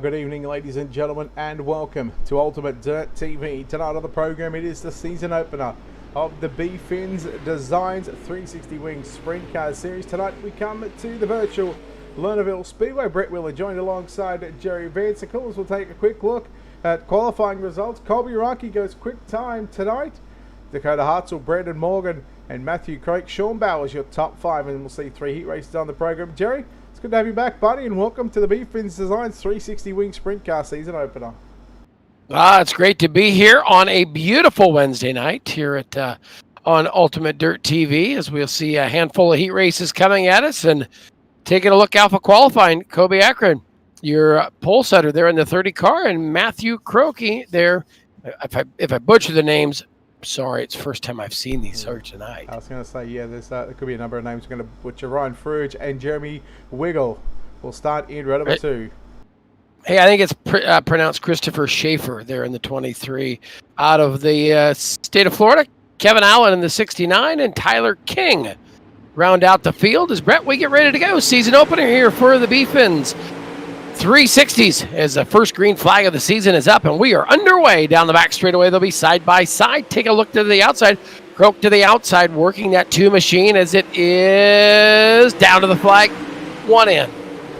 good evening, ladies and gentlemen, and welcome to Ultimate Dirt TV. Tonight on the program, it is the season opener of the BF1NS Designs 360 Wing Sprint Car Series. Tonight we come to the virtual Lernerville Speedway. Brett Wheeler joined alongside Jerry Vance. Of course, we'll take a quick look at qualifying results. Colby Rocky goes quick time tonight. Dakota Hartzell, Brandon Morgan, and Matthew Craik. Sean Bowers, your top five, and we'll see 3 heat races on the program. Jerry, it's good to have you back, buddy, and welcome to the BF1NS Designs 360 Wing Sprint Car season opener. It's great to be here on a beautiful Wednesday night here at on Ultimate Dirt TV, as we'll see a handful of heat races coming at us, and taking a look out for qualifying. Kobe Akron, your pole setter there in the 30 car, and Matthew Croakey there. If I butcher the names, sorry, it's the first time I've seen these here tonight. I was going to say, yeah, there could be a number of names we're going to butcher. Ryan Fruge and Jeremy Wiggle will start in row number 2. Hey, I think it's pronounced Christopher Schaefer there in the 23. Out of the state of Florida, Kevin Allen in the 69, and Tyler King round out the field. As Brett, we get ready to go. Season opener here for the BF1NS 360s as the first green flag of the season is up, and we are underway down the back straightaway. They'll be side by side. Take a look to the outside. Croak to the outside, working that 2 machine as it is down to the flag, 1 in.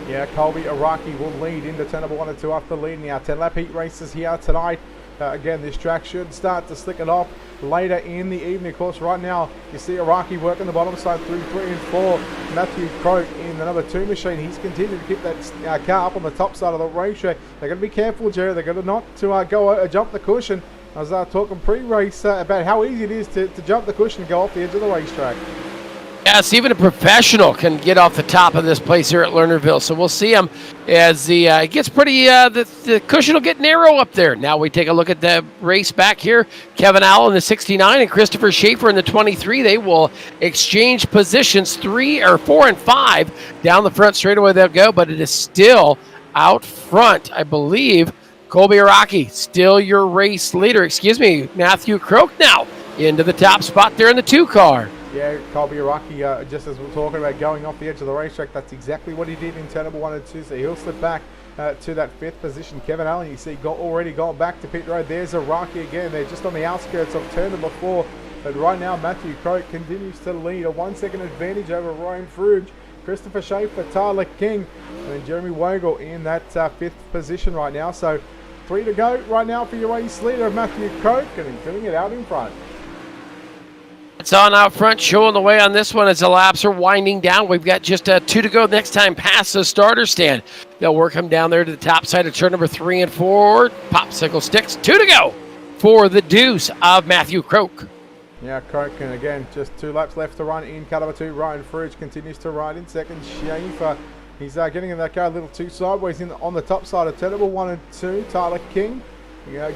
Yeah, Colby Araki will lead into turn number 1 and 2 after leading our 10-lap heat races here tonight. Again, this track should start to slick it off later in the evening. Of course, right now, you see Araki working the bottom side through 3 and 4. Matthew Croak in the number 2 machine. He's continuing to keep that car up on the top side of the racetrack. They're going to be careful, Jerry. They're going to not to jump the cushion. I was talking pre-race about how easy it is to jump the cushion and go off the edge of the racetrack. Yes, even a professional can get off the top of this place here at Lernerville. So we'll see him as it gets pretty, the cushion will get narrow up there. Now we take a look at the race back here. Kevin Allen in the 69 and Christopher Schaefer in the 23. They will exchange positions 3 or 4 and 5 down the front straightaway. They'll go, but it is still out front, I believe. Colby Araki, still your race leader. Excuse me, Matthew Croak now into the top spot there in the 2 car. Yeah, Colby Araki, just as we're talking about going off the edge of the racetrack, that's exactly what he did in turn number 1 and 2. So he'll slip back to that 5th position. Kevin Allen, you see, already gone back to pit road. There's Araki again. They're just on the outskirts of turn number 4. But right now, Matthew Croak continues to lead, a 1-second advantage over Ryan Fruge, Christopher Schaefer, Tyler King, and then Jeremy Wagel in that 5th position right now. So 3 to go right now for your race leader, Matthew Croak, and he's doing it out in front. It's on out front, showing the way on this one as the laps are winding down. We've got just 2 to go next time past the starter stand. They'll work him down there to the top side of turn number 3 and 4. Popsicle sticks, 2 to go for the deuce of Matthew Croak. Yeah, Croak, and again, just 2 laps left to run in car number 2. Ryan Fruge continues to ride in second. Schaefer, he's getting in that car a little too sideways on the top side of turn number 1 and 2. Tyler King,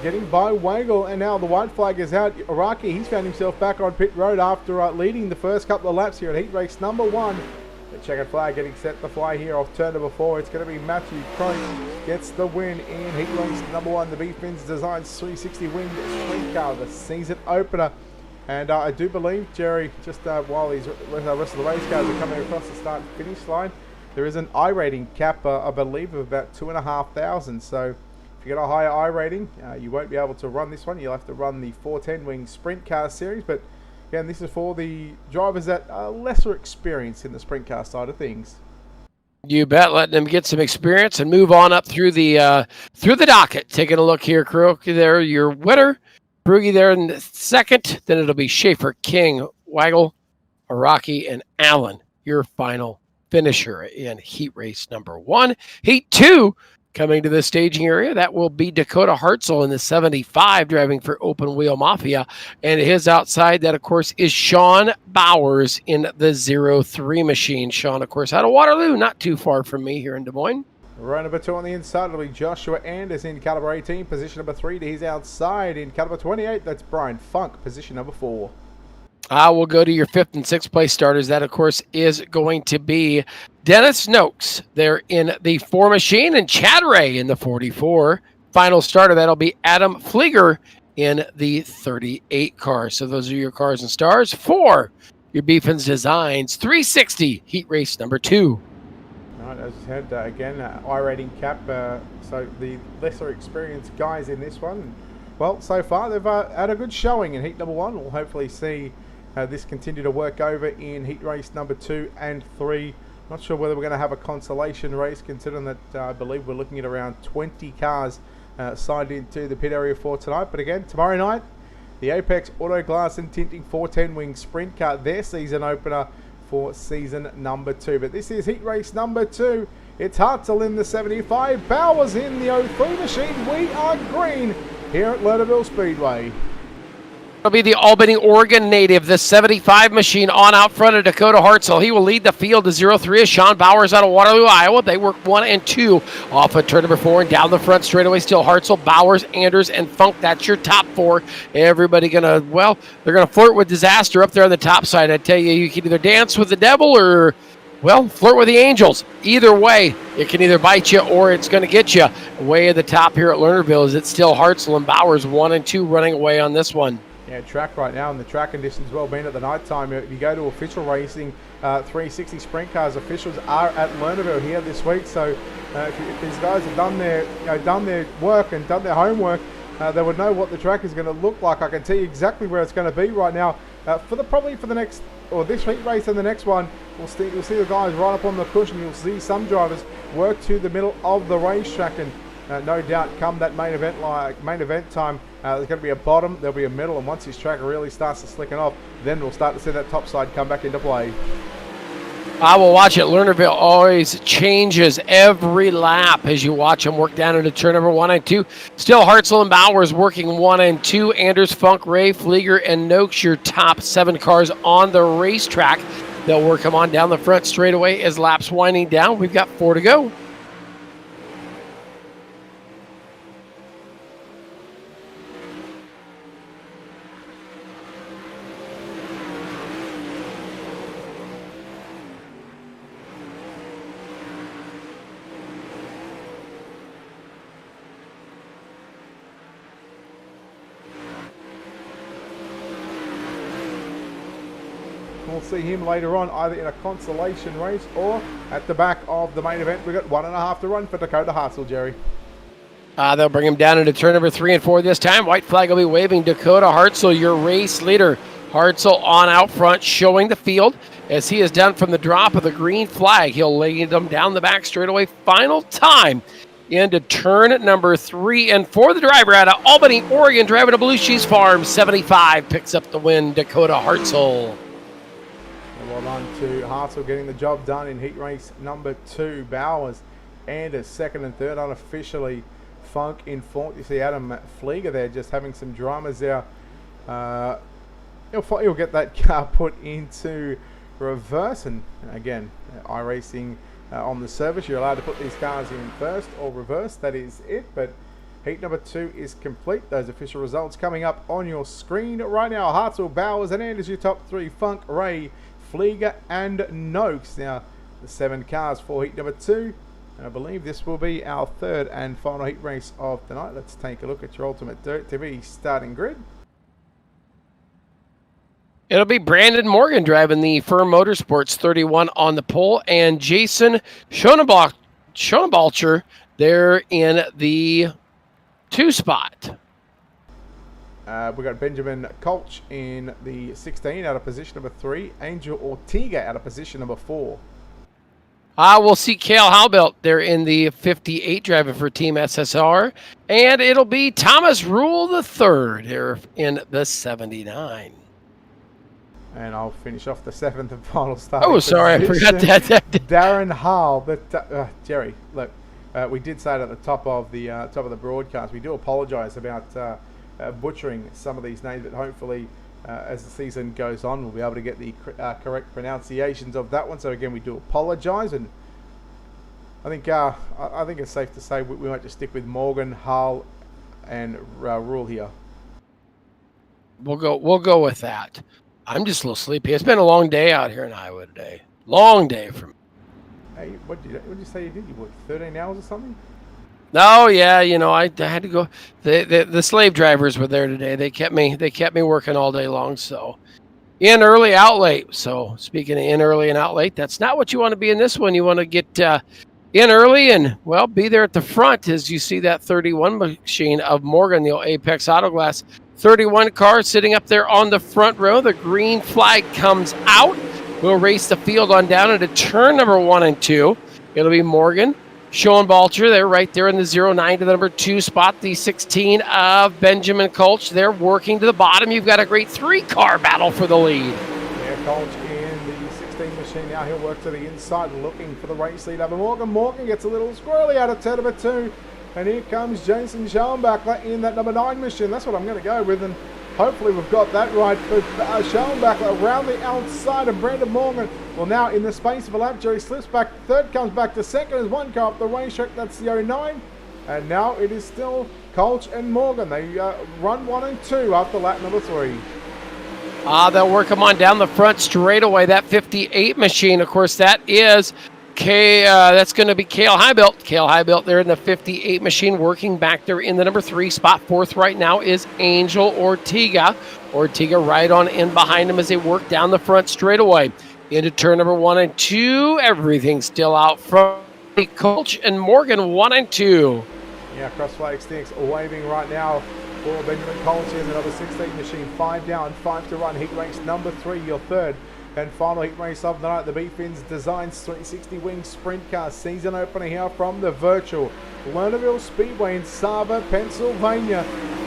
getting by Wagel, and now the white flag is out. Araki, he's found himself back on pit road after leading the first couple of laps here at heat race number 1. The checkered flag getting set to fly here off turn number 4. It's going to be Matthew Croak gets the win in heat race number 1. The BF1NS Designs 360 Wing Sprint Car, the season opener. And I do believe, Jerry, just while the rest of the race cars are coming across the start and finish line, there is an I rating cap, I believe, of about 2,500. So if you get a higher I rating, you won't be able to run this one. You'll have to run the 410 Wing Sprint Car Series. But again, this is for the drivers that are lesser experienced in the sprint car side of things. You bet, letting them get some experience and move on up through the docket. Taking a look here, Croak there, your winner. Brugge there in the second. Then it'll be Schaefer, King, Wagel, Araki, and Allen, your final finisher in heat race number 1. Heat 2 coming to the staging area. That will be Dakota Hartzell in the 75 driving for Open Wheel Mafia. And his outside, that of course is Sean Bowers in the 03 machine. Sean, of course, out of Waterloo, not too far from me here in Des Moines. Row number 2 on the inside, it'll be Joshua Anders in caliber 18, position number 3 to his outside. In caliber 28, that's Brian Funk, position number 4. We'll go to your 5th and 6th place starters. That, of course, is going to be Dennis Noakes there in the 4 machine and Chad Ray in the 44. Final starter, that'll be Adam Flieger in the 38 car. So those are your cars and stars for your BF1NS Designs 360 heat race number 2. Right, as I said, again, I-rating cap, so the lesser experienced guys in this one. Well, so far they've had a good showing in heat number 1. We'll hopefully see this continue to work over in heat race number 2 and 3. Not sure whether we're going to have a consolation race, considering that I believe we're looking at around 20 cars signed into the pit area for tonight. But again, tomorrow night, the Apex Auto Glass and Tinting 410 Wing Sprint Car, their season opener for season number 2. But this is heat race number 2. It's Hartzell in the 75, Bowers in the 03 machine. We are green here at Lernerville Speedway. It'll be the Albany, Oregon native, the 75 machine on out front of Dakota Hartzell. He will lead the field to 0-3 as Sean Bowers out of Waterloo, Iowa. They work 1 and 2 off of turn number 4 and down the front straightaway. Still Hartzell, Bowers, Anders, and Funk. That's your top 4. Everybody gonna, well, they're gonna flirt with disaster up there on the top side. I tell you, you can either dance with the devil or, well, flirt with the angels. Either way, it can either bite you or it's going to get you. Way at the top here at Lernerville is it's still Hartzell and Bowers 1 and 2 running away on this one. Yeah, track right now, and the track conditions well being at the night time. If you go to official racing, 360 Sprint Cars officials are at Lernerville here this week. So if these guys have done their work and done their homework, they would know what the track is going to look like. I can tell you exactly where it's going to be right now. Probably for the next, or this heat race and the next one, you'll see the guys right up on the cushion. You'll see some drivers work to the middle of the racetrack, and no doubt come that main event time, there's going to be a bottom, there'll be a middle, and once this track really starts to slicken off, then we'll start to see that top side come back into play. I will watch it. Lernerville always changes every lap as you watch them work down into turn number 1 and 2. Still Hartzell and Bowers working 1 and 2. Anders, Funk, Ray, Flieger, and Noakes, your top 7 cars on the racetrack. They'll work them on down the front straightaway as laps winding down. We've got 4 to go. We'll see him later on, either in a consolation race or at the back of the main event. We've got 1.5 to run for Dakota Hartzell, Jerry. They'll bring him down into turn number 3 and 4 this time. White flag will be waving. Dakota Hartzell, your race leader. Hartzell on out front, showing the field as he is done from the drop of the green flag. He'll lay them down the back straightaway. Final time into turn number 3 and 4. The driver out of Albany, Oregon, driving a Blue Cheese Farm 75, picks up the win. Dakota Hartzell. Well done to Hartzell getting the job done in heat race number 2. Bowers and a second and third, unofficially Funk in fourth. You see Adam Flieger there just having some dramas there. He'll get that car put into reverse, and again, iRacing on the service, you're allowed to put these cars in first or reverse. That is it. But heat number 2 is complete. Those official results coming up on your screen right now. Hartzell, Bowers, and Anders, your top 3. Funk, Ray, Flieger, and Noakes. Now, the 7 cars for heat number 2. And I believe this will be our third and final heat race of the night. Let's take a look at your Ultimate Dirt TV starting grid. It'll be Brandon Morgan driving the Firm Motorsports 31 on the pole, and Jason Schonebalcher there in the 2 spot. We've got Benjamin Kolch in the 16 out of position number 3. Angel Ortega out of position number 4. We'll see Cale Halbelt there in the 58 driving for Team SSR. And it'll be Thomas Rule III there in the 79. And I'll finish off the 7th and final start. Oh, sorry, I forgot that. Darren Hall. But Jerry, look, we did say it at the top of the broadcast. We do apologise about butchering some of these names, but hopefully as the season goes on, we'll be able to get the correct pronunciations of that one. So again, we do apologise, and I think it's safe to say we might just stick with Morgan, Hull, and Rule here. We'll go with that. I'm just a little sleepy. It's been a long day out here in Iowa today. Long day for me. Hey, what did you say you did? You worked 13 hours or something? No, yeah, I had to go. The slave drivers were there today. They kept me working all day long. So in early, out late. So speaking of in early and out late, that's not what you want to be in this one. You want to get in early and, well, be there at the front as you see that 31 machine of Morgan, the old Apex Auto Glass. 31 car sitting up there on the front row. The green flag comes out. We'll race the field on down into turn number 1 and 2. It'll be Morgan, Schoenbalcher. They're right there in the 09 to the number 2 spot. The 16 of Benjamin Kolch. They're working to the bottom. You've got a great 3-car battle for the lead. Yeah, Kolch in the 16 machine now. He'll work to the inside looking for the race lead over Morgan. Morgan gets a little squirrely out of turn number 2. And here comes Jason Schoenbachler in that number 9 machine. That's what I'm going to go with. And hopefully we've got that right. But Schoenbachler around the outside of Brandon Morgan. Well, now in the space of a lap, Jerry slips back. Third comes back to second as one car up the racetrack. That's the 09. And now it is still Kolch and Morgan. They run 1 and 2 after lap number 3. They'll work them on down the front straight away. That 58 machine, of course, that is that's going to be Cale Highbuilt. Cale Highbuilt there in the 58 machine, working back there in the number 3 spot. Fourth right now is Angel Ortega. Ortega right on in behind him as they work down the front straightaway. Into turn number 1 and 2. Everything still out front. Kolch and Morgan 1 and 2. Yeah, cross flag sticks waving right now for Benjamin Kolch in the number 16 machine. 5 down, 5 to run. Heat race number 3, your third and final heat race of the night. The BF1NS Designs 360 Wing Sprint Car season opener here from the virtual Lernerville Speedway in Sava, Pennsylvania.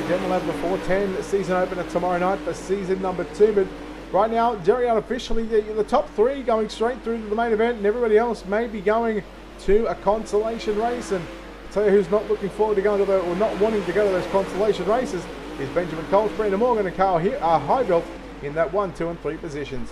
Again, we'll have the 410 season opener tomorrow night for season number 2. But right now, Jerry, unofficially, the top 3 going straight through to the main event, and everybody else may be going to a consolation race. And I'll tell you who's not looking forward to going to or not wanting to go to those consolation races is Benjamin Kolch, Brandon Morgan, and Carl Highbuilt in that 1, 2, and 3 positions.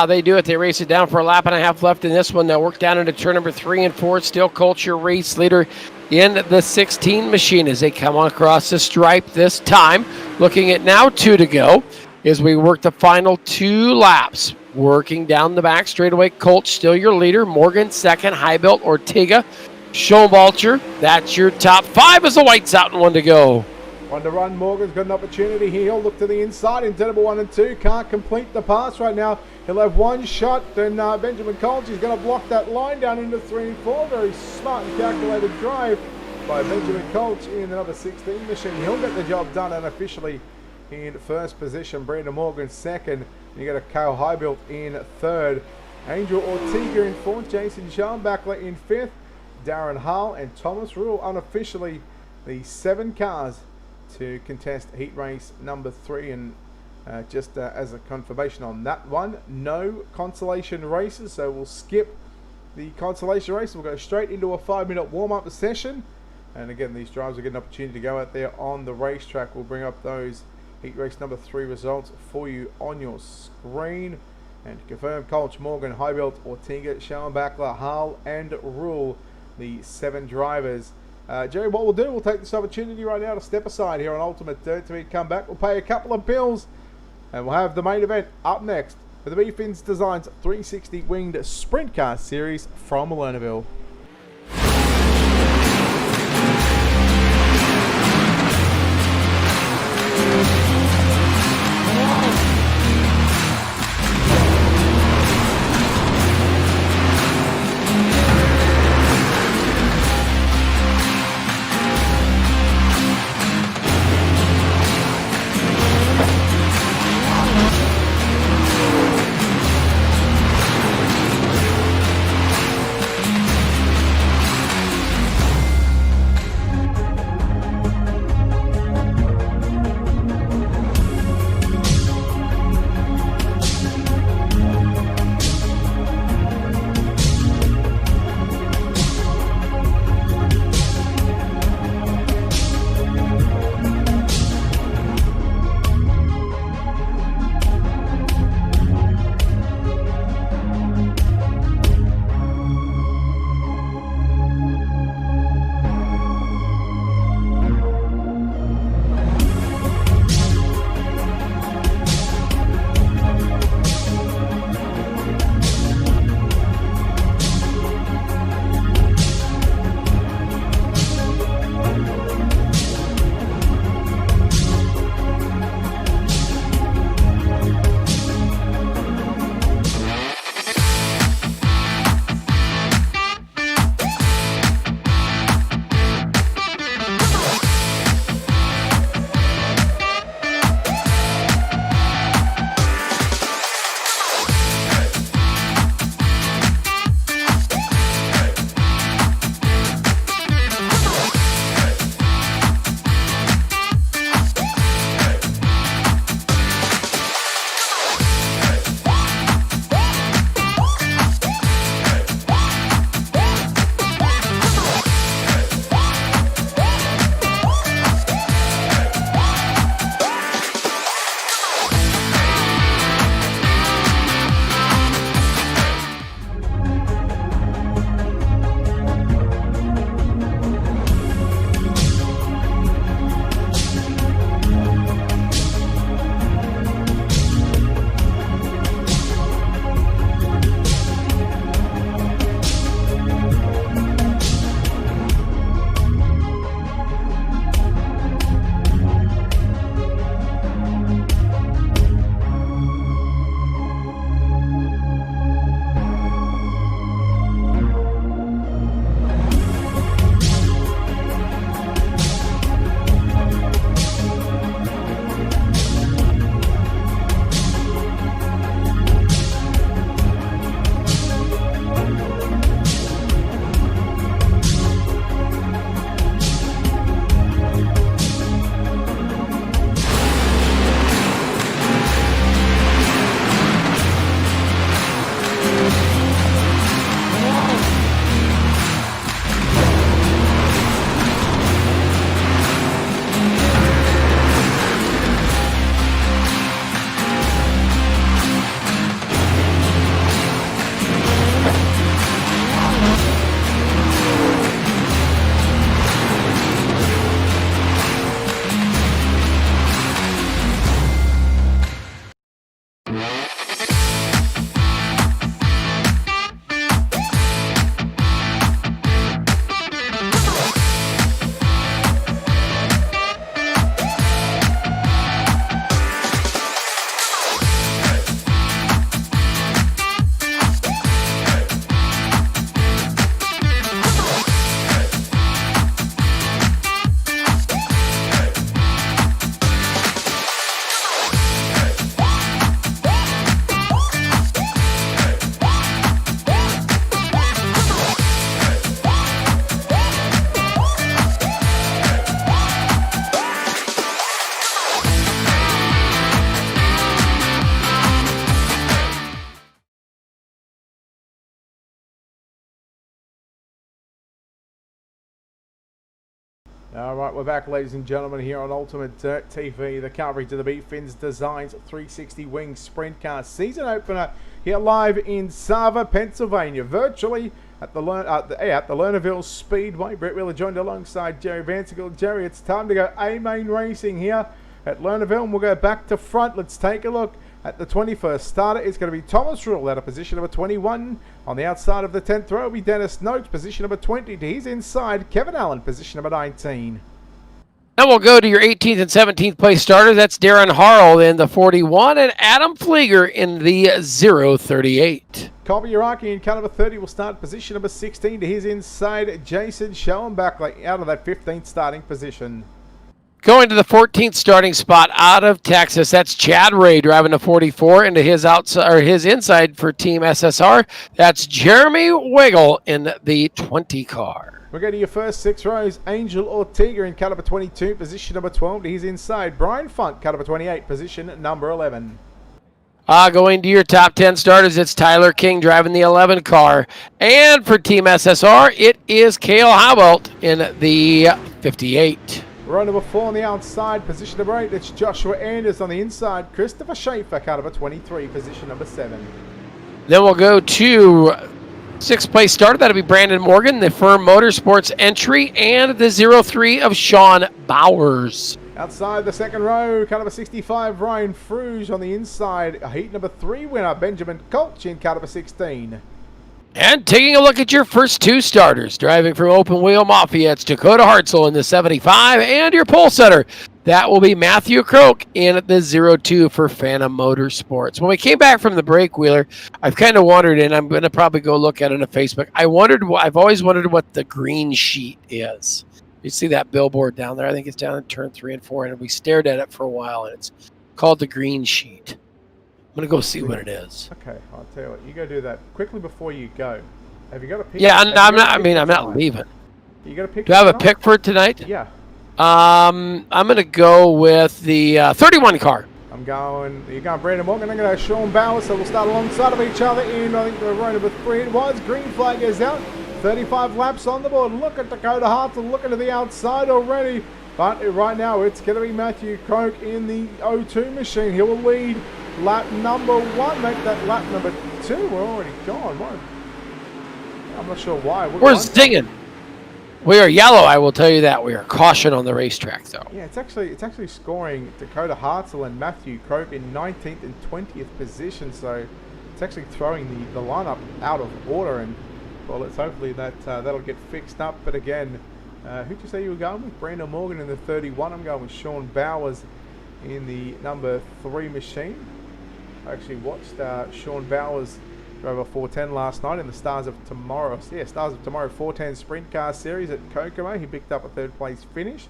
They do it. They race it down for a lap and a half left in this one. They'll work down into turn number 3 and 4. It's still Kolch, your race leader in the 16 machine as they come on across the stripe this time. Looking at now 2 to go as we work the final 2 laps. Working down the back straightaway. Kolch still your leader. Morgan second. Highbuilt, Ortega, Schoenbalcher. That's your top 5 as the white's out and 1 to go. 1 to run. Morgan's got an opportunity here. He'll look to the inside in turn number 1 and 2. Can't complete the pass right now. He'll have 1 shot. Then Benjamin Kolch is going to block that line down into 3 and 4. Very smart and calculated drive by Benjamin Kolch in the number 16 machine. He'll get the job done unofficially in first position. Brandon Morgan second. You got a Cale Highbuilt in third. Angel Ortega in fourth. Jason Schoenbachler in fifth. Darren Hull and Thomas Rule unofficially the 7 cars to contest heat race number 3. And just as a confirmation on that one, no consolation races, so we'll skip the consolation race. We'll go straight into a 5-minute warm-up session. And again, these drivers will get an opportunity to go out there on the racetrack. We'll bring up those heat race number 3 results for you on your screen. And to confirm, Kolch, Morgan, Highbuilt, Ortega, Schoenbachler, Hull and Rule, the 7 drivers. Jerry, what we'll do, we'll take this opportunity right now to step aside here on Ultimate Dirt. Till we come back, we'll pay a couple of bills, and we'll have the main event up next for the BF1NS Designs 360 Winged Sprint Car Series from Lernerville. All right, we're back, ladies and gentlemen, here on Ultimate Dirt TV. The coverage of the BF1NS Designs 360 Wing Sprint Car season opener here live in Sava, Pennsylvania, virtually at the Lernerville Speedway. Brett Wheeler joined alongside Jerry Vansickle. Jerry, it's time to go A-Main Racing here at Lernerville, and we'll go back to front. Let's take a look at the 21st starter. It's going to be Thomas Rule out of position number 21. On the outside of the 10th row will be Dennis Noakes, position number 20. To his inside, Kevin Allen, position number 19. Now we'll go to your 18th and 17th place starters. That's Darren Harrell in the 41 and Adam Flieger in the 038. Colby Uraki in car number 30 will start position number 16. To his inside, Jason Schoenbach out of that 15th starting position. Going to the 14th starting spot out of Texas, that's Chad Ray driving the 44 into his outside or his inside for Team SSR. That's Jeremy Wiggle in the 20 car. We'll go to your first 6 rows. Angel Ortega in car number 22, position number 12. To his inside, Brian Funk, car number 28, position number 11. Going to your top 10 starters, it's Tyler King driving the 11 car. And for Team SSR, it is Cale Howelt in the 58. Row number 4 on the outside, position number 8. It's Joshua Anders on the inside. Christopher Schaefer, car number 23, position number 7. Then we'll go to 6th place starter. That'll be Brandon Morgan, the Firm Motorsports entry, and the 03 of Sean Bowers. Outside the second row, car number 65, Ryan Fruge on the inside. Heat number 3 winner, Benjamin Kolch in car number 16. And taking a look at your first 2 starters, driving from Open Wheel Mafia, it's Dakota Hartzell in the 75, and your pole setter, that will be Matthew Croak in the 02 for Phantom Motorsports. When we came back from the break, Wheeler, I've kind of wondered, and I'm going to probably go look at it on Facebook. I've always wondered what the green sheet is. You see that billboard down there? I think it's down in turn 3 and 4, and we stared at it for a while, and it's called the green sheet. I'm going to go see what it is. Okay, I'll tell you what. You go do that quickly before you go. Have you got a pick? Yeah, I'm not leaving. You got a pick? Do I have a pick for it tonight? Yeah. I'm going to go with the 31 car. You're going Brandon Morgan. I'm going to Sean Bowers, so we'll start alongside of each other in, I think, the row number 3 it was. Green flag is out. 35 laps on the board. Look at Dakota Hartzell looking to the outside already. But right now, it's going to be Matthew Croak in the 02 machine. He will lead lap number 1. Make that lap number 2. We're already gone. What? I'm not sure why. We're zinging. We are yellow, I will tell you that. We are caution on the racetrack, though. Yeah, it's actually scoring Dakota Hartzell and Matthew Croak in 19th and 20th position. So it's actually throwing the lineup out of order. And well, let's hopefully that'll get fixed up. But again, who'd you say you were going with? Brandon Morgan in the 31. I'm going with Sean Bowers in the number 3 machine. I actually watched Sean Bowers drove a 410 last night in the Stars of Tomorrow 410 Sprint Car Series at Kokomo. He picked up a 3rd place finish.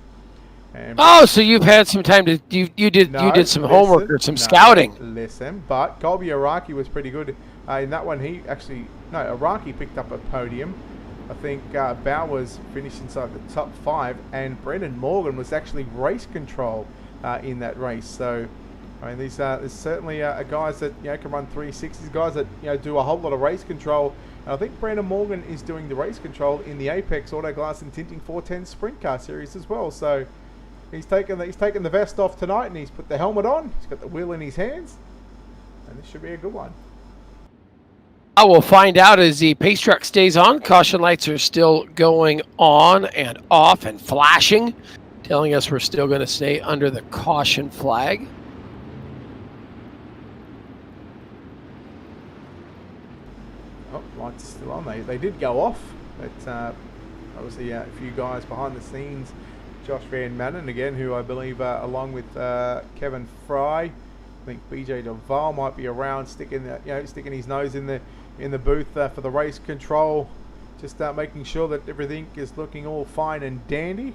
And so you've had some time to you did some homework or some scouting. Listen, but Colby Uraki was pretty good in that one. Uraki picked up a podium. I think Bowers finished inside the top 5, and Brendan Morgan was actually race control in that race. So, I mean, there's certainly guys that can run 360s, guys that do a whole lot of race control. And I think Brendan Morgan is doing the race control in the Apex Auto Glass and Tinting 410 Sprint Car Series as well. So, he's taken the vest off tonight, and he's put the helmet on. He's got the wheel in his hands, and this should be a good one. I will find out as the pace truck stays on. Caution lights are still going on and off and flashing, telling us we're still going to stay under the caution flag. Oh, lights are still on. They did go off, but obviously a few guys behind the scenes. Josh Van Manen again, who I believe along with Kevin Fry, I think BJ Duval might be around sticking his nose in the booth for the race control, just making sure that everything is looking all fine and dandy.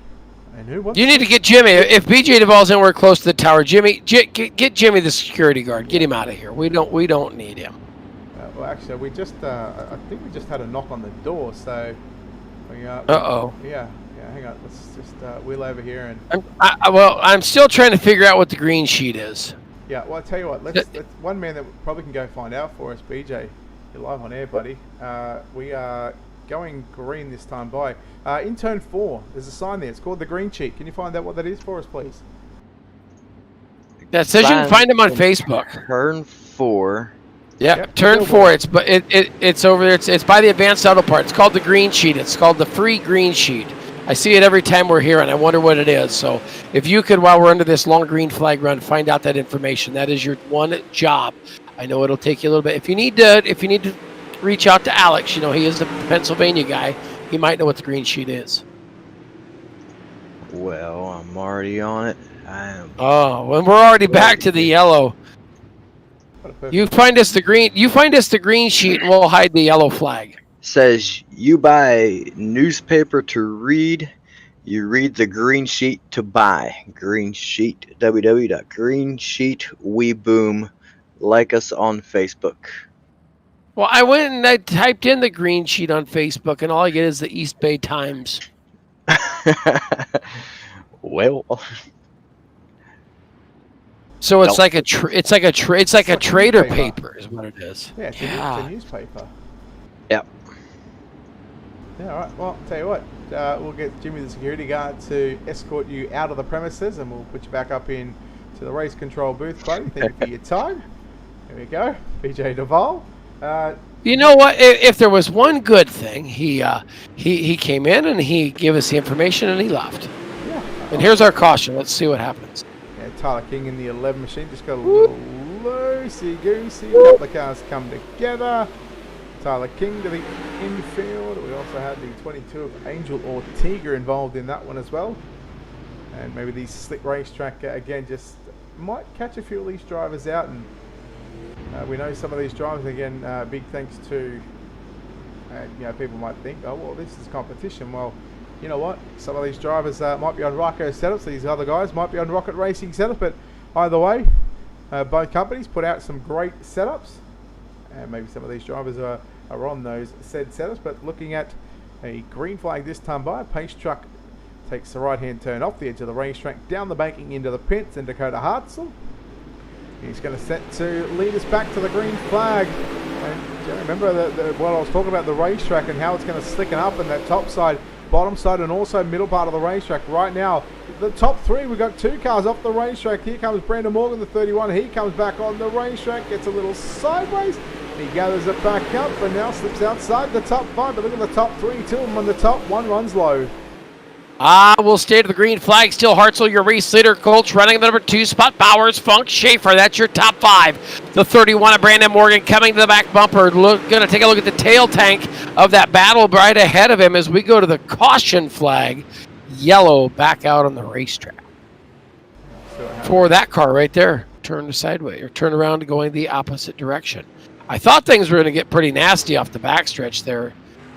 And you need to get Jimmy. If BJ Duval's anywhere close to the tower, Jimmy, get Jimmy the security guard. Get him out of here. We don't need him. Well, actually, we just I think we just had a knock on the door. So, uh-oh. Yeah. Hang on. Let's just wheel over here and. I'm still trying to figure out what the green sheet is. Yeah. Well, I tell you what. Let's one man that probably can go find out for us, BJ. You're live on air, buddy. We are going green this time by. In turn 4, there's a sign there. It's called the green sheet. Can you find out what that is for us, please? That says you can find them on Facebook. Turn 4. Yeah, Yep, turn 4. It's over there. It's by the advanced auto part. It's called the green sheet. It's called the free green sheet. I see it every time we're here, and I wonder what it is. So if you could, while we're under this long green flag run, find out that information. That is your one job. I know it'll take you a little bit. If you need to reach out to Alex, you know he is the Pennsylvania guy. He might know what the green sheet is. Well, I'm already on it. Oh, well, we're already back to the yellow. You find us the green sheet, and we'll hide the yellow flag. Says you buy newspaper to read, you read the green sheet to buy. Green sheet, www.greensheetweboom. Like us on Facebook. Well, I went and I typed in the green sheet on Facebook, and all I get is the East Bay Times. Well, No. So it's like a trader newspaper. paper is what it is. Yeah, it's a newspaper. Yep. Yeah, all right. Well, tell you what, we'll get Jimmy the security guard to escort you out of the premises, and we'll put you back up in to the race control booth, buddy. Thank you for your time. There we go, BJ Duval. You know what? If there was one good thing, he came in and he gave us the information and he left. Yeah. And here's our caution. Let's see what happens. Yeah, Tyler King in the 11 machine just got a little loosey-goosey. A couple of cars come together. Tyler King to the infield. We also had the 22 of Angel Ortega involved in that one as well. And maybe these slick racetrack, again, just might catch a few of these drivers out. And we know some of these drivers, again, big thanks to, you know, people might think, oh, well, this is competition. Well, you know what? Some of these drivers might be on Ryco setups. These other guys might be on Rocket Racing setups. But either way, both companies put out some great setups. And maybe some of these drivers are on those said setups. But looking at a green flag this time by, a pace truck takes the right-hand turn off the edge of the racetrack, down the banking into the pits, and Dakota Hartzell. He's going to set to lead us back to the green flag. And do you remember what I was talking about, the racetrack and how it's going to slicken up in that top side, bottom side, and also middle part of the racetrack. Right now, the top 3, we've got 2 cars off the racetrack. Here comes Brandon Morgan, the 31. He comes back on the racetrack, gets a little sideways. He gathers it back up and now slips outside the top 5. But look at the top 3, 2 of them on the top. 1 runs low. We'll stay to the green flag. Still Hartzell, your race leader. Colts running the number 2 spot. Bowers, Funk, Schaefer. That's your top 5. The 31 of Brandon Morgan coming to the back bumper. Going to take a look at the tail tank of that battle right ahead of him as we go to the caution flag. Yellow back out on the racetrack. For that car right there. Turn sideways or turn around going the opposite direction. I thought things were going to get pretty nasty off the backstretch there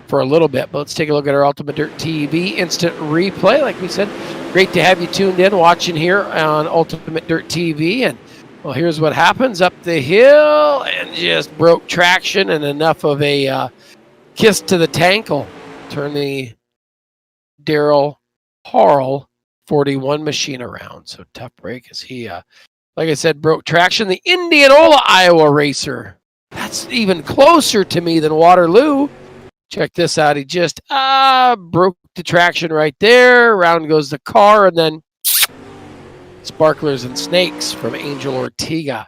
for a little bit, but let's take a look at our Ultimate Dirt TV instant replay. Like we said, great to have you tuned in watching here on Ultimate Dirt TV. And well, here's what happens up the hill and just broke traction, and enough of a kiss to the tank will turn the Daryl Harl 41 machine around. So tough break as he, like I said, broke traction. The Indianola, Iowa racer. That's even closer to me than Waterloo. Check this out. He just broke the traction right there. Around goes the car, and then sparklers and snakes from Angel Ortega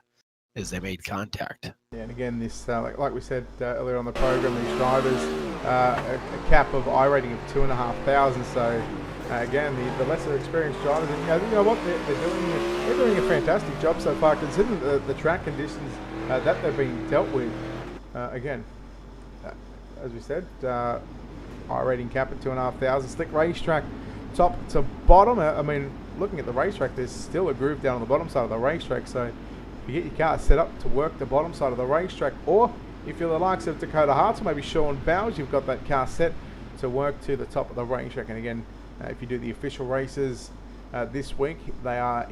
as they made contact. Yeah, and again, this like we said earlier on the program, these drivers a cap of I rating of 2,500. So again, the lesser experienced drivers, and you know what they're doing a fantastic job so far, considering the track conditions that they're being dealt with. Again. As we said, I rating cap at 2,500. Slick racetrack, top to bottom. I mean, looking at the racetrack, there's still a groove down on the bottom side of the racetrack. So, if you get your car set up to work the bottom side of the racetrack, or if you're the likes of Dakota Hartzell, maybe Sean Bowers, you've got that car set to work to the top of the racetrack. And again, if you do the official races this week, they are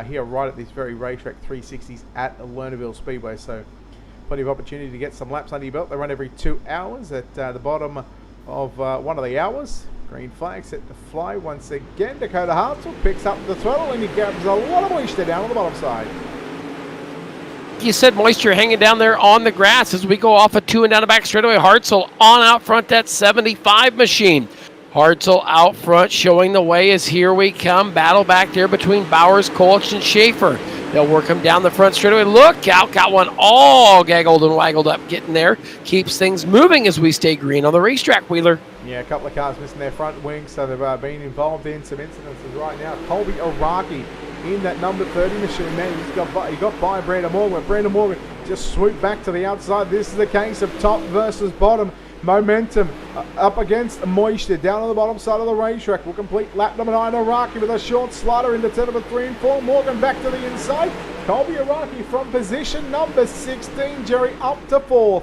here right at this very racetrack, 360s at Lernerville Speedway. So, plenty of opportunity to get some laps under your belt. They run every 2 hours at the bottom of one of the hours. Green flag set to fly once again. Dakota Hartzell picks up the throttle and he grabs a lot of moisture down on the bottom side. like you said, moisture hanging down there on the grass as we go off a 2 and down the back straightaway. Hartzell on out front, that 75 machine. Hartzell out front showing the way as here we come. Battle back there between Bowers, Kolch, and Schaefer. They'll work him down the front straightaway. Look out, got one all gaggled and waggled up, getting there. Keeps things moving as we stay green on the racetrack, Wheeler. Yeah, a couple of cars missing their front wings, so they've been involved in some incidences right now. Colby Araki in that number 30 machine, man. He got by Brandon Morgan. Brandon Morgan just swooped back to the outside. This is the case of top versus bottom. Momentum up against moisture down on the bottom side of the racetrack. Will complete lap number 9. Araki with a short slider into turn number 3 and 4. Morgan back to the inside. Colby Araki from position number 16. Jerry up to 4th.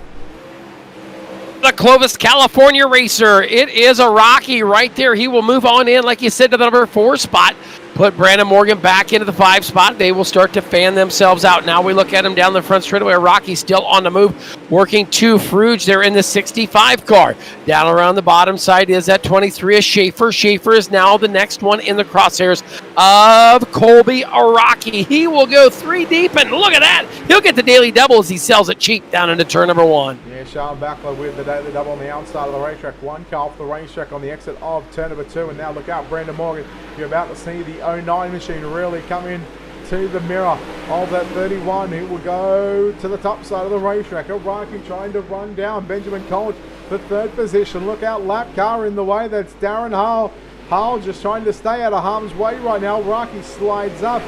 The Clovis, California racer. It is Araki right there. He will move on in, like you said, to the number 4 spot. Put Brandon Morgan back into the 5 spot. They will start to fan themselves out. Now we look at him down the front straightaway. Rocky still on the move, working to Fruge. They're in the 65 car. Down around the bottom side is that 23 is Schaefer. Schaefer is now the next one in the crosshairs of Colby Araki. He will go 3 deep, and look at that. He'll get the daily double as he sells it cheap down into turn number 1. Yeah, Sean Backler with the daily double on the outside of the racetrack. 1 car off the racetrack on the exit of turn number 2. And now look out, Brandon Morgan. You're about to see the 09 machine really come in to the mirror of that 31. He will go to the top side of the racetrack. Araki trying to run down Benjamin College for 3rd position. Look out, lap car in the way. That's Darren Hall. Hall just trying to stay out of harm's way right now. Araki slides up.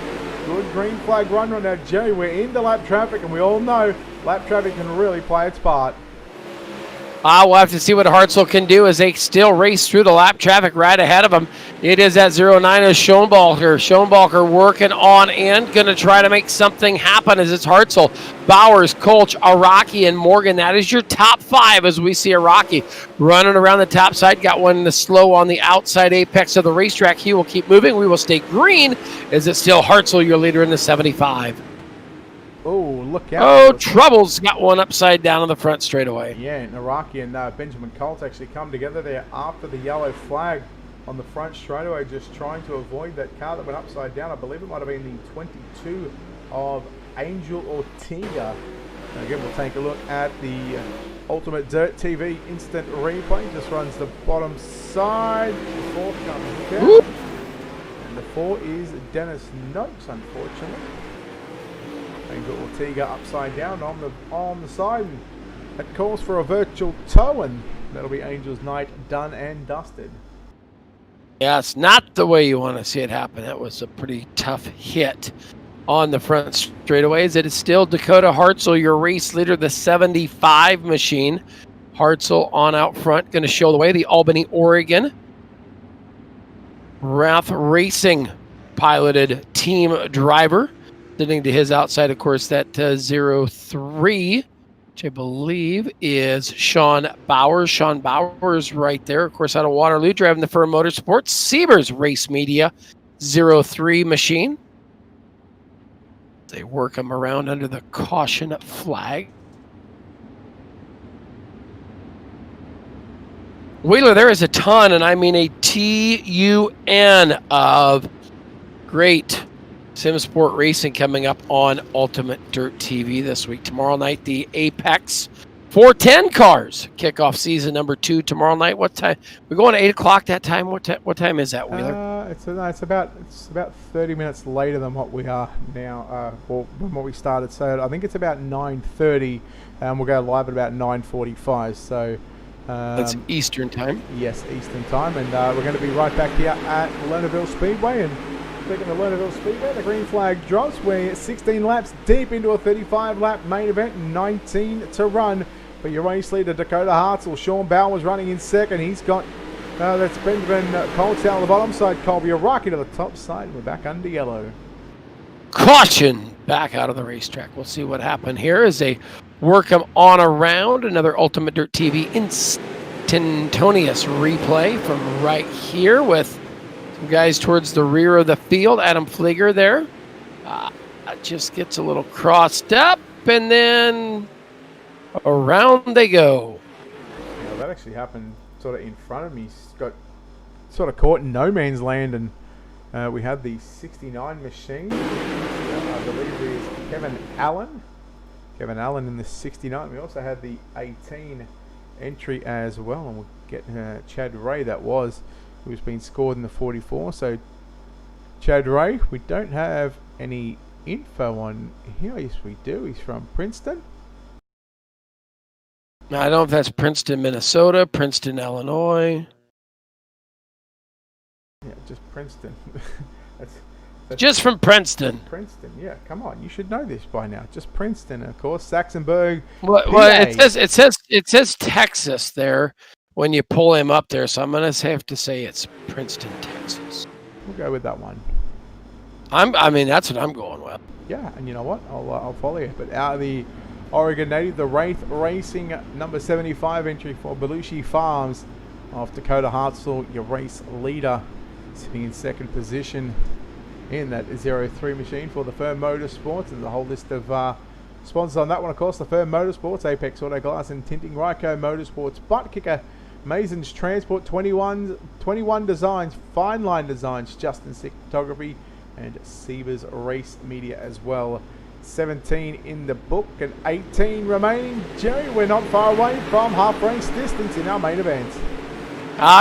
Good green flag run right now. Jerry, we're into lap traffic, and we all know lap traffic can really play its part. We'll have to see what Hartzell can do as they still race through the lap traffic right ahead of them. It is at 09 of Schoenbalker. Schoenbalker working on in, going to try to make something happen as it's Hartzell, Bowers, Kolch, Araki, and Morgan. That is your top 5 as we see Araki running around the top side. Got one in the slow on the outside apex of the racetrack. He will keep moving. We will stay green as it's still Hartzell, your leader in the 75. Oh, look out. Oh, Trouble's got one upside down on the front straightaway. Yeah, and Araki and Benjamin Colt actually come together there after the yellow flag on the front straightaway, just trying to avoid that car that went upside down. I believe it might have been the 22 of Angel Ortega. And again, we'll take a look at the Ultimate Dirt TV instant replay. Just runs the bottom side. The 4th comes down. Whoop. And the 4 is Dennis Noakes, unfortunately. Angel Ortega upside down on the side. And that calls for a virtual tow, and that'll be Angel's night done and dusted. Yeah, it's not the way you want to see it happen. That was a pretty tough hit on the front straightaways. It is still Dakota Hartzell, your race leader, the 75 machine. Hartzell on out front, going to show the way. The Albany, Oregon Rath Racing piloted team driver. Sitting to his outside, of course, that 03, which I believe is Sean Bowers. Sean Bowers right there, of course, out of Waterloo, driving the Firm Motorsports. Siebers Race Media 03 machine. They work him around under the caution flag. Wheeler, there is a ton, and I mean a ton of great SimSport racing coming up on Ultimate Dirt TV this week. Tomorrow night, the Apex 410 cars kick off season number 2 tomorrow night. What time? We're going at 8 o'clock that time. What time is that, Wheeler? It's about 30 minutes later than what we are now, or than what we started. So I think it's about 9:30, and we'll go live at about 9:45. So that's Eastern time. Yes, Eastern time, and we're going to be right back here at Lernerville Speedway. And speaking of Lernerville Speedway, the green flag drops. We're 16 laps deep into a 35-lap main event, 19 to run. But your race leader, Dakota Hartzell. Sean Bowers running in second. He's got, that's Benjamin Colts down on the bottom side. Colby Araki to the top side. We're back under yellow. Caution back out of the racetrack. We'll see what happened here as they work them on around. Another Ultimate Dirt TV instantaneous replay from right here with guys towards the rear of the field. Adam Flieger there just gets a little crossed up, and then around they go. Yeah, that actually happened sort of in front of me. He's got sort of caught in no man's land, and we had the 69 machine. I believe it is Kevin Allen Kevin Allen in the 69. We also had the 18 entry as well, and we'll get Chad Ray, that was, who's been scored in the 44. So Chad Ray, we don't have any info on here. Yes, we do. He's from Princeton. Now, I don't know if that's Princeton, Minnesota, Princeton, Illinois. Yeah, just Princeton. that's just from Princeton. Princeton, yeah. Come on, you should know this by now. Just Princeton, of course. Saxonburg. Well, it says Texas there when you pull him up there, so I'm gonna have to say it's Princeton, Texas. We'll go with that one. I mean, that's what I'm going with. Yeah, and you know what? I'll follow you. But out of the Oregon native, the Wraith Racing number 75 entry for Belushi Farms of Dakota Hartzell, your race leader, sitting in second position in that 03 machine for the Firm Motorsports, and the whole list of sponsors on that one, of course, the Firm Motorsports, Apex Auto Glass and Tinting, Ryco Motorsports, Butt Kicker, Mason's Transport, 21 Designs, Fine Line Designs, Justin Sick Photography, and Sievers Race Media as well. 17 in the book and 18 remaining. Jerry, we're not far away from half race distance in our main event.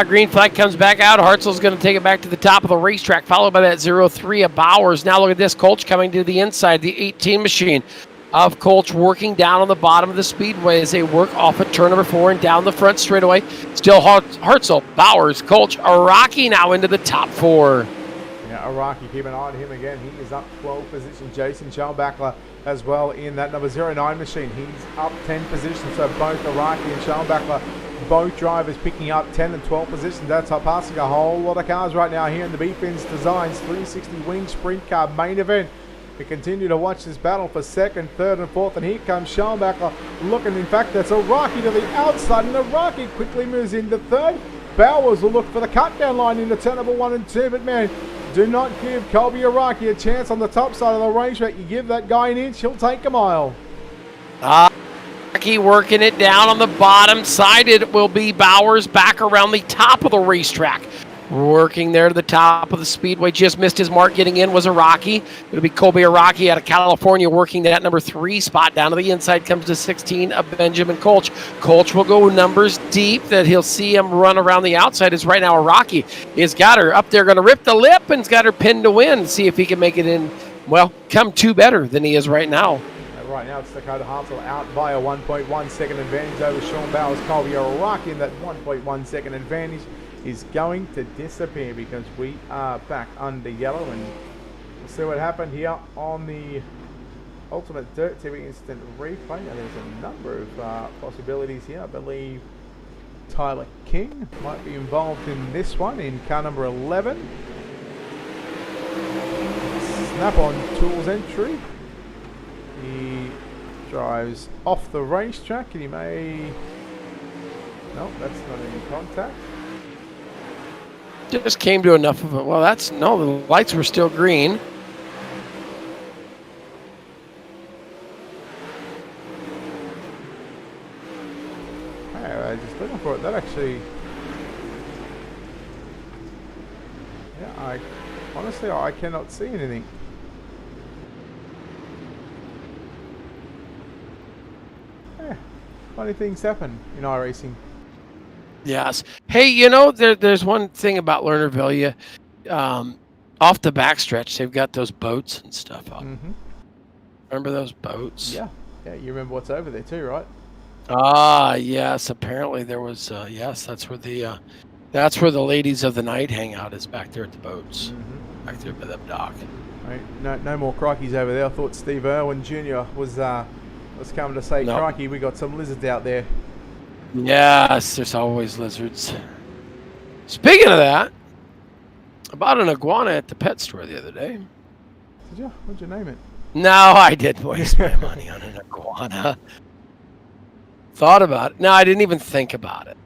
Green flag comes back out. Hartzell's going to take it back to the top of the racetrack, followed by that 03 of Bowers. Now look at this. Colch coming to the inside, the 18 machine of Colch working down on the bottom of the speedway as they work off at turn number 4 and down the front straightaway. Still Hartzell, Bowers, Colch, Araki now into the top 4. Yeah, Araki, keep an eye on him again. He is up 12 positions. Jason Schalbackler as well in that number 09 machine. He's up 10 positions. So both Araki and Schalbackler, both drivers picking up 10 and 12 positions. That's up passing a whole lot of cars right now here in the BF1NS Designs 360 Wing Sprint Car main event. We continue to watch this battle for second, third, and fourth. And here comes Schalbackler looking. In fact, that's Araki to the outside. And Araki quickly moves into third. Bowers will look for the cut down line into turn number 1 and 2. But man, do not give Colby Araki a chance on the top side of the racetrack. You give that guy an inch, he'll take a mile. Araki working it down on the bottom side. It will be Bowers back around the top of the racetrack. Working there to the top of the speedway. Just missed his mark. Getting in was Araki. It'll be Colby Araki out of California working that number 3 spot. Down to the inside comes to 16 of Benjamin Colch. Colch will go numbers deep that he'll see him run around the outside. Is right now Araki. He's got her up there, going to rip the lip, and's got her pinned to win. See if he can make it in, well, come 2 better than he is right now. Right now it's Dakota Hartzell out by a 1.1 second advantage over Sean Bowers. Colby Araki in that 1.1 second advantage is going to disappear because we are back under yellow, and we'll see what happened here on the Ultimate Dirt TV Instant Replay. Now there's a number of possibilities here. I believe Tyler King might be involved in this one in car number 11. Snap-on Tools entry. He drives off the racetrack and he may... No, that's not any contact. Just came to enough of it. Well, that's... No, the lights were still green. Just looking for it. That actually... Yeah, honestly, I cannot see anything. Yeah, funny things happen in iRacing. Yes. Hey, you know, there's one thing about Lernerville. Off the backstretch, they've got those boats and stuff up. Mm-hmm. Remember those boats? Yeah. Yeah, you remember what's over there too, right? Yes. Apparently there was. Yes, that's where the ladies of the night hang out. Is back there at the boats, back there by the dock. Right. No more crikeys over there. I thought Steve Irwin Jr. was coming to say, no. Crikey, we got some lizards out there. Yes, there's always lizards. Speaking of that, I bought an iguana at the pet store the other day. Did you? What'd you name it? No, I didn't waste my money on an iguana. Thought about it. No, I didn't even think about it.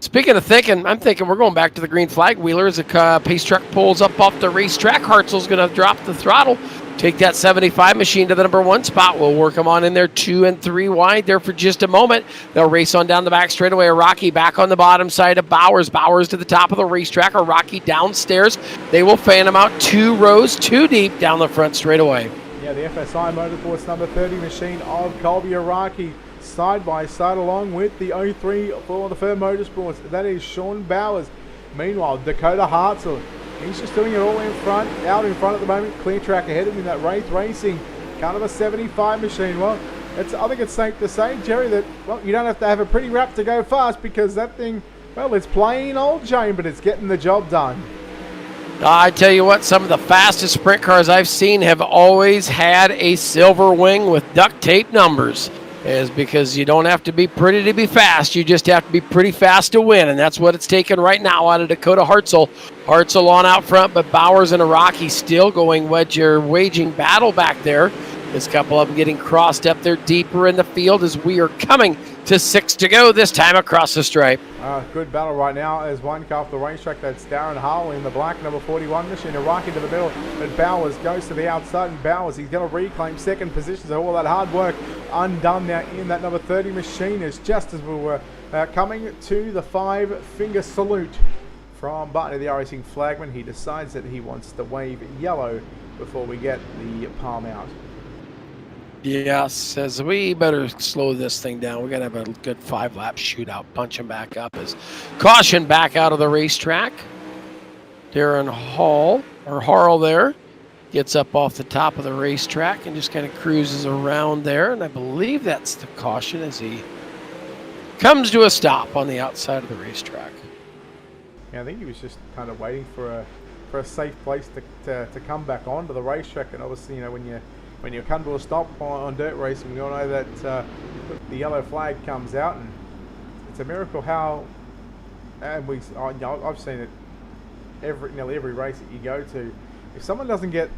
Speaking of thinking, I'm thinking we're going back to the green flag wheeler as a pace truck pulls up off the racetrack. Hartzell's going to drop the throttle. Take that 75 machine to the number 1 spot. We'll work them on in there 2 and 3 wide there for just a moment. They'll race on down the back straightaway. Araki back on the bottom side of Bowers. Bowers to the top of the racetrack. Araki downstairs. They will fan him out 2 rows, 2 deep down the front straightaway. Yeah, Yeah, the FSI Motorsports number 30 machine of Colby Araki side by side along with the 03 for the Firm Motorsports. That is Sean Bowers. Meanwhile, Dakota Hartzell, he's just doing it all in front, out in front at the moment. Clear track ahead of him, that Wraith Racing, kind of a 75 machine. Well, I think it's safe to say, Jerry, that, well, you don't have to have a pretty wrap to go fast because that thing, well, it's plain old Jane, but it's getting the job done. I tell you what, some of the fastest sprint cars I've seen have always had a silver wing with duct tape numbers. Is because you don't have to be pretty to be fast. You just have to be pretty fast to win, and that's what it's taken right now out of Dakota Hartzell. Hartzell on out front, but Bowers and Araki still going waging battle back there. This couple of them getting crossed up there deeper in the field as we are coming to 6 to go, this time across the stripe. Good battle right now as one car off the racetrack. That's Darren Hull in the black number 41 machine. Araki to the middle, but Bowers goes to the outside, and Bowers, he's going to reclaim second position. So all that hard work undone now in that number 30 machine is just as we were coming to the 5-finger salute from Barton, the racing flagman. He decides that he wants to wave yellow before we get the palm out. Yes, says we better slow this thing down. We got to have a good 5-lap shootout. Punch him back up as caution back out of the racetrack. Darren Harl there gets up off the top of the racetrack and just kind of cruises around there. And I believe that's the caution as he comes to a stop on the outside of the racetrack. Yeah, I think he was just kind of waiting for a safe place to come back onto the racetrack. And obviously, you know, when you come to a stop on dirt racing, we all know that the yellow flag comes out, and it's a miracle how, and I've seen it nearly every race that you go to. If someone doesn't get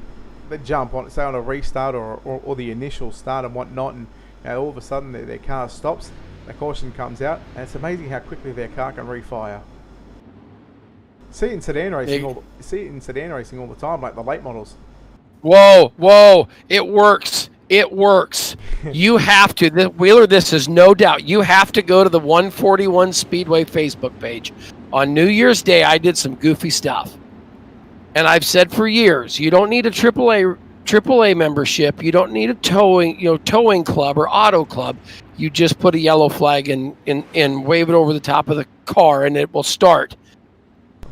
the jump on, say on a restart or the initial start and whatnot, and you know, all of a sudden their car stops, the caution comes out, and it's amazing how quickly their car can refire. See it in sedan racing all the time, like the late models. Whoa, it works. It works. You have to, Wheeler, this is no doubt. You have to go to the 141 Speedway Facebook page. On New Year's Day, I did some goofy stuff. And I've said for years, you don't need a AAA membership. You don't need a towing club or auto club. You just put a yellow flag and wave it over the top of the car and it will start.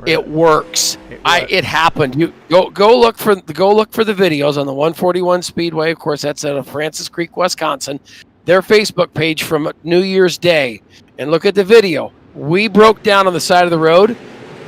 It works. It happened. You go look for the videos on the 141 Speedway. Of course, that's out of Francis Creek, Wisconsin. Their Facebook page from New Year's Day, and look at the video. We broke down on the side of the road.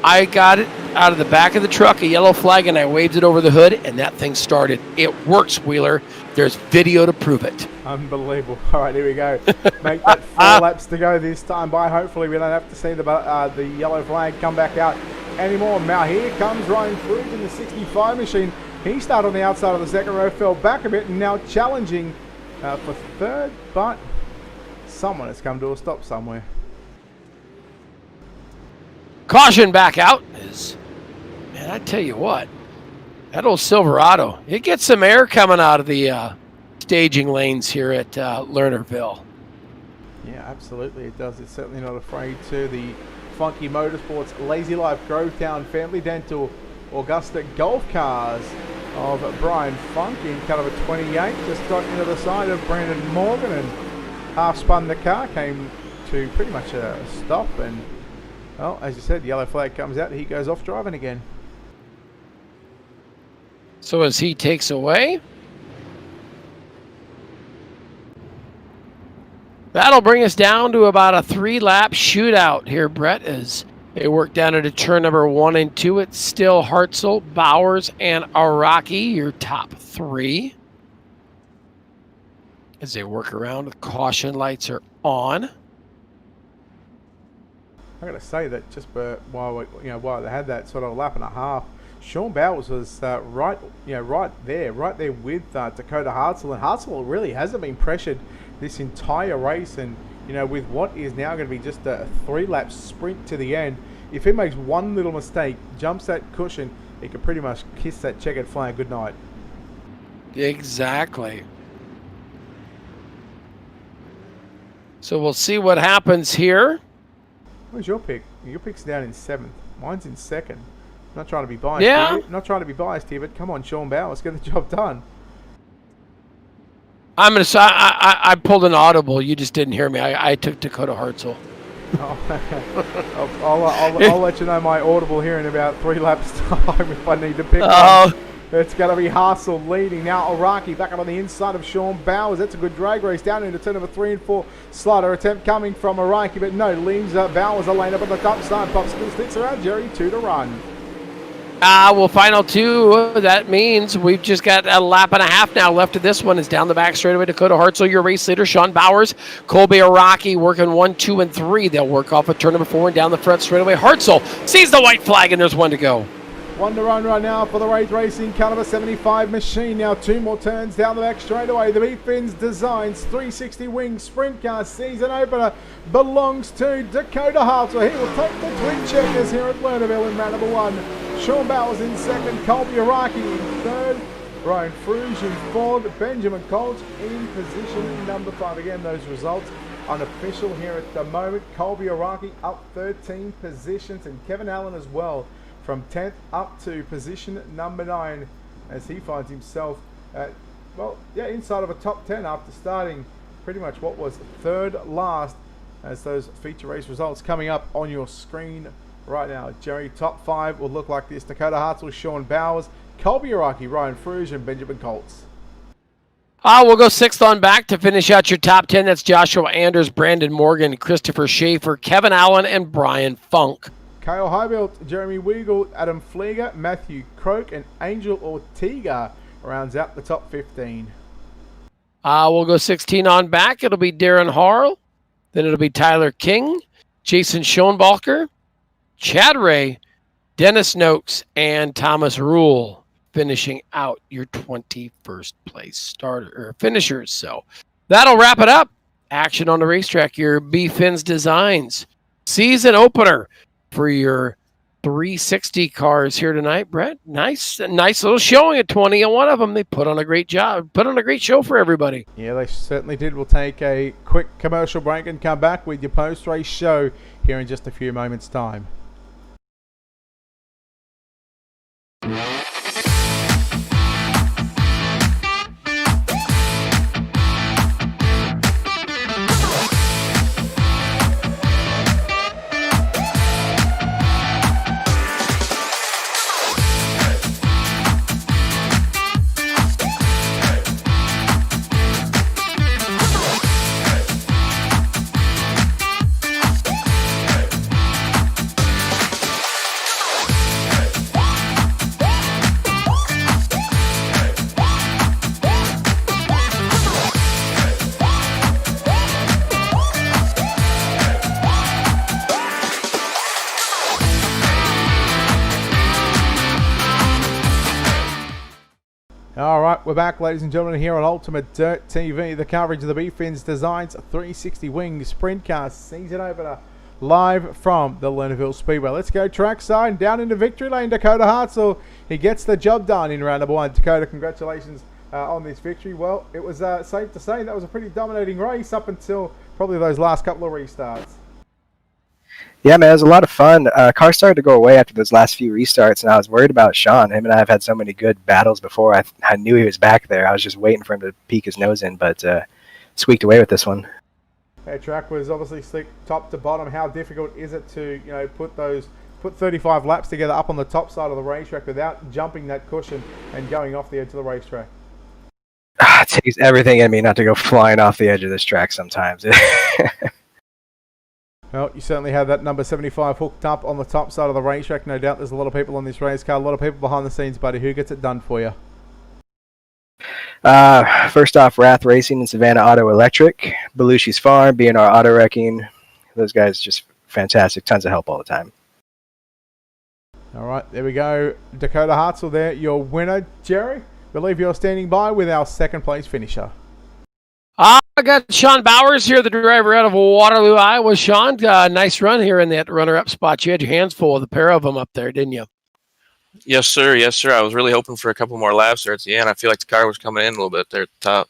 I got it out of the back of the truck, a yellow flag, and I waved it over the hood, and that thing started. It works, Wheeler. There's video to prove it. Unbelievable. All right, here we go. Make that 4 laps to go this time by. Hopefully, we don't have to see the yellow flag come back out anymore. Now here comes Ryan Fruge in the 65 machine. He started on the outside of the second row, fell back a bit, and now challenging for third, but someone has come to a stop somewhere. Caution back out is, man, I tell you what, that old Silverado, it gets some air coming out of the staging lanes here at Lernerville. Yeah, absolutely it does. It's certainly not afraid to. The Funky Motorsports, Lazy Life, Grovetown, Family Dental, Augusta Golf Cars of Brian Funk in cut of a 28. Just got into the side of Brandon Morgan and half spun the car, came to pretty much a stop, and well, as you said, the yellow flag comes out, he goes off driving again. So as he takes away, that'll bring us down to about a 3-lap shootout here, Brett, as they work down into turn number 1 and 2. It's still Hartzell, Bowers, and Araki, your top 3. As they work around, the caution lights are on. I got to say that just while they had that sort of lap and a half, Sean Bowers was right there with Dakota Hartzell, and Hartzell really hasn't been pressured this entire race, and with what is now going to be just a 3-lap sprint to the end, if he makes one little mistake, jumps that cushion, he could pretty much kiss that checkered flag goodnight. Exactly. So we'll see what happens here. Where's your pick? Your pick's down in 7th. Mine's in 2nd. I'm not trying to be biased. Yeah. Not trying to be biased here, but come on, Sean Bowers, get the job done. I'm gonna say I pulled an audible. You just didn't hear me. I took Dakota Hartzell. I'll let you know my audible here in about 3 laps time if I need to pick Oh. one. It's going to be Hassel leading. Now Iraqi back up on the inside of Sean Bowers. That's a good drag race down into turn number 3 and 4. Slaughter attempt coming from Iraqi, but no, leaves Bowers a lane up on the top side. Popsicle sticks around Jerry, 2 to run. Well, final 2. That means we've just got a lap and a half now left of this one. Is down the back straightaway. Dakota Hartzell, your race leader. Sean Bowers, Colby Iraqi working 1, 2, and 3. They'll work off of turn number 4 and down the front straightaway. Hartzell sees the white flag, and there's 1 to go. 1 to run right now for the Rage Racing Caliber 75 machine. Now 2 more turns down the back straightaway. The BF1NS Designs 360 Wing Sprint Car season opener belongs to Dakota Hartzell. He will take the twin checkers here at Lernerville in round number 1. Sean Bowers in second, Colby Iraqi in third, Ryan Fruge in fourth, Benjamin Colt in position number 5. Again, those results unofficial here at the moment. Colby Iraqi up 13 positions, and Kevin Allen as well from 10th up to position number 9 as he finds himself at, well, yeah, inside of a top 10 after starting pretty much what was third last, as those feature race results coming up on your screen right now. Jerry, top 5 will look like this. Dakota Hartzell, Sean Bowers, Colby Iraqi, Ryan Fruge, and Benjamin Colts. We'll go 6th on back to finish out your top 10. That's Joshua Anders, Brandon Morgan, Christopher Schaefer, Kevin Allen, and Brian Funk. Kyle Highbelt, Jeremy Weigel, Adam Flieger, Matthew Croak, and Angel Ortega rounds out the top 15. We'll go 16 on back. It'll be Darren Harl. Then it'll be Tyler King, Jason Schoenbalker, Chad Ray, Dennis Noakes, and Thomas Rule, finishing out your 21st place starter or finishers. So that'll wrap it up. Action on the racetrack. Your BF1NS Designs season opener for your 360 cars here tonight, Brett. Nice little showing at 20 on one of them. They put on a great job, put on a great show for everybody. Yeah, they certainly did. We'll take a quick commercial break and come back with your post-race show here in just a few moments' time. Alright, we're back, ladies and gentlemen, here on Ultimate Dirt TV. The coverage of the BF1NS Designs 360 Wing Sprint Car season opener live from the Lernerville Speedway. Let's go trackside and down into victory lane. Dakota Hartzell, he gets the job done in round number 1. Dakota, congratulations on this victory. Well, it was safe to say that was a pretty dominating race up until probably those last couple of restarts. Yeah, man, it was a lot of fun. Car started to go away after those last few restarts, and I was worried about Sean. Him and I have had so many good battles before. I knew he was back there. I was just waiting for him to peek his nose in, but squeaked away with this one. That track was obviously slick top to bottom. How difficult is it to, you know, put 35 laps together up on the top side of the racetrack without jumping that cushion and going off the edge of the racetrack? It takes everything in me not to go flying off the edge of this track sometimes. Well, you certainly have that number 75 hooked up on the top side of the racetrack. No doubt there's a lot of people on this race car, a lot of people behind the scenes, buddy. Who gets it done for you? First off, Wrath Racing and Savannah Auto Electric, Belushi's Farm, B&R Auto Wrecking. Those guys just fantastic. Tons of help all the time. All right, there we go. Dakota Hartzell there, your winner. Jerry, I believe you're standing by with our second place finisher. I got Sean Bowers here, the driver out of Waterloo, Iowa. Sean, nice run here in that runner-up spot. You had your hands full with a pair of them up there, didn't you? Yes, sir. Yes, sir. I was really hoping for a couple more laps there at the end. I feel like the car was coming in a little bit there at the top.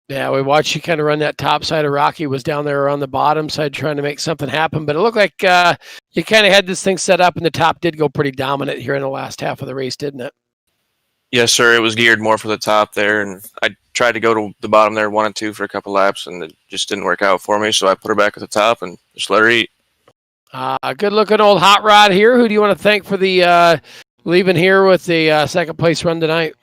Yeah, we watched you kind of run that top side of Rocky. Was down there on the bottom side trying to make something happen, but it looked like you kind of had this thing set up, and the top did go pretty dominant here in the last half of the race, didn't it? Yes, sir. It was geared more for the top there, and I tried to go to the bottom there 1 and 2 for a couple laps, and it just didn't work out for me. So I put her back at the top and just let her eat. Good looking old hot rod here. Who do you want to thank for the leaving here with the second place run tonight?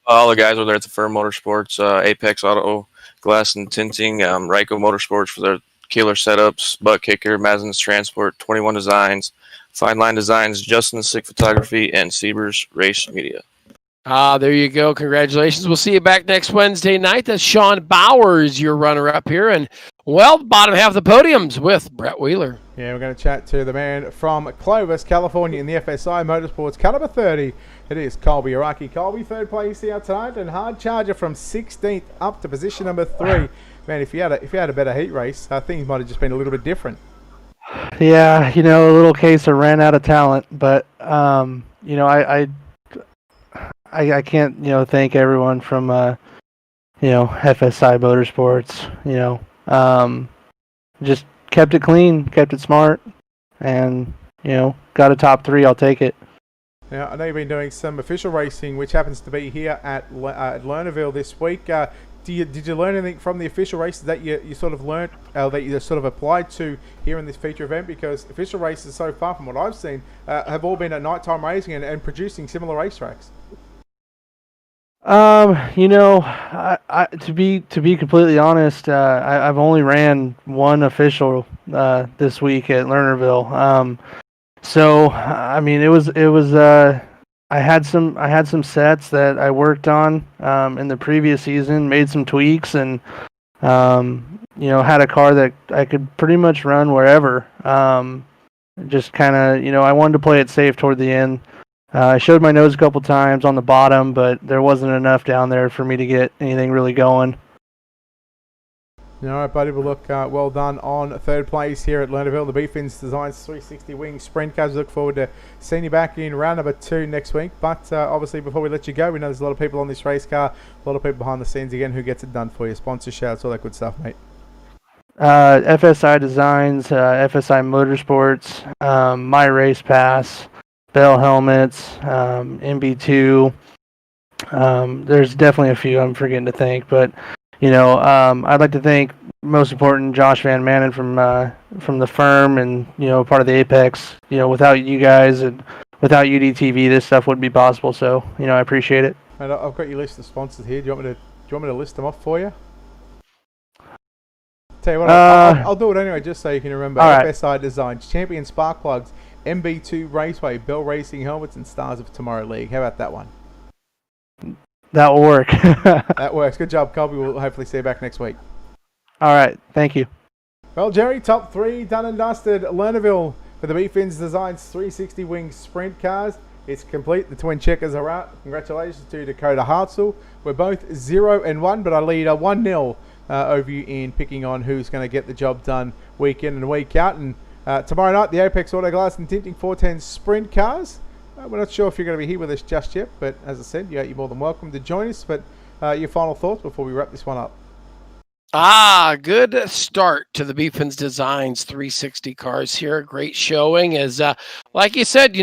All the guys over there at the Firm Motorsports, Apex Auto Glass and Tinting, Ryko Motorsports for their killer setups, Butt Kicker, Mazin's Transport, 21 Designs, Fine Line Designs, Justin Sick Photography, and Siebers Race Media. There you go. Congratulations. We'll see you back next Wednesday night. That's Sean Bowers, your runner-up here. And, well, bottom half of the podiums with Brett Wheeler. Yeah, we're going to chat to the man from Clovis, California in the FSI Motorsports car number 30. It is Colby Araki. Colby, third place here tonight, and hard charger from 16th up to position number 3. Man, if you had a better heat race, things might have just been a little bit different. Yeah, a little case of ran out of talent, but I can't thank everyone from FSI Motorsports. Just kept it clean, kept it smart, and got a top 3. I'll take it. Now, I know you've been doing some official racing, which happens to be here at Lernerville this week. Did you learn anything from the official races that you sort of learnt, that you sort of applied to here in this feature event? Because official races so far, from what I've seen, have all been at nighttime racing and producing similar racetracks. To be completely honest, I've only ran one official this week at Lernerville. So I mean, it was I had some sets that I worked on in the previous season, made some tweaks, and had a car that I could pretty much run wherever. Just kind of, I wanted to play it safe toward the end. I showed my nose a couple times on the bottom, but there wasn't enough down there for me to get anything really going. All right, buddy. Well, look, well done on third place here at Lernerville. The BF1NS Designs 360 Wing Sprint Cars. We look forward to seeing you back in round number 2 next week. But obviously, before we let you go, we know there's a lot of people on this race car, a lot of people behind the scenes again who gets it done for you. Sponsor shouts, all that good stuff, mate. FSI Designs, FSI Motorsports, My Race Pass, Bell Helmets, MB2. There's definitely a few I'm forgetting to thank, but I'd like to thank, most important, Josh Van Manen from the firm and part of the Apex. Without you guys and without UDTV, this stuff wouldn't be possible. So I appreciate it. And I've got your list of sponsors here. Do you want me to list them off for you? Tell you what, I'll do it anyway, just so you can remember. FSI Designs, Champion Spark Plugs, MB2 Raceway, Bell Racing Helmets, and Stars of Tomorrow League. How about that one? That will work. That works. Good job, Colby. We'll hopefully see you back next week. All right. Thank you. Well, Jerry, top 3 done and dusted. Lernerville for the BF1NS Designs 360 Wing Sprint Cars. It's complete. The twin checkers are out. Congratulations to Dakota Hartzell. We're both 0-1, but I lead 1-0 over you in picking on who's going to get the job done week in and week out. And tomorrow night, the Apex Auto Glass and Tinting 410 Sprint Cars. We're not sure if you're going to be here with us just yet, but as I said, you're more than welcome to join us. But your final thoughts before we wrap this one up? Good start to the BF1NS Designs 360 cars here. Great showing. As like you said,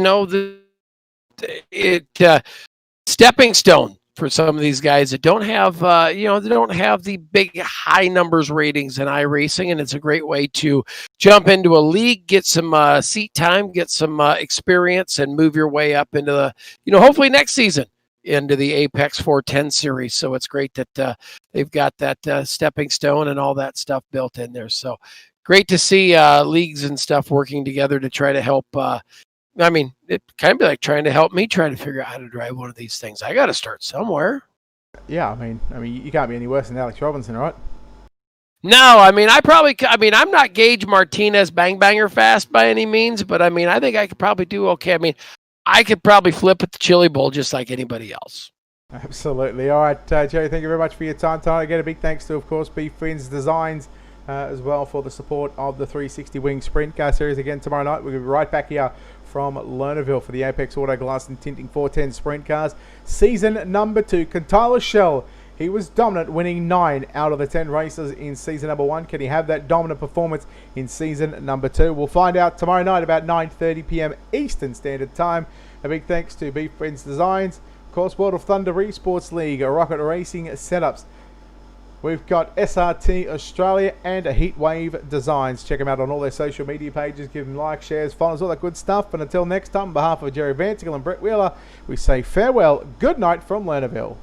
stepping stone for some of these guys that don't have, they don't have the big high numbers ratings in iRacing, and it's a great way to jump into a league, get some seat time, get some experience, and move your way up into the, hopefully next season into the Apex 410 series. So it's great that they've got that stepping stone and all that stuff built in there. So great to see leagues and stuff working together to try to help. It kind of be like trying to help me try to figure out how to drive one of these things. I got to start somewhere. Yeah, I mean, you can't be any worse than Alex Robinson, right? No, I'm not Gage Martinez bang banger fast by any means, but I think I could probably do okay. I could probably flip at the Chili Bowl just like anybody else. Absolutely. All right, Jerry, thank you very much for your time tonight. Again, a big thanks to, of course, BF1NS Designs as well for the support of the 360 Wing Sprint Car Series. Again, tomorrow night, we'll be right back here from Lernerville for the Apex Auto Glass and Tinting 410 Sprint Cars. Season number 2. Can Tyler Schell, he was dominant, winning 9 out of the 10 races in season number 1. Can he have that dominant performance in season number 2? We'll find out tomorrow night about 9:30 p.m. Eastern Standard Time. A big thanks to BF1NS Designs Of course, World of Thunder Esports League, Rocket Racing Setups. We've got SRT Australia and Heatwave Designs. Check them out on all their social media pages. Give them likes, shares, follows, all that good stuff. And until next time, on behalf of Jerry Vantigal and Brett Wheeler, we say farewell, good night from Lernerville.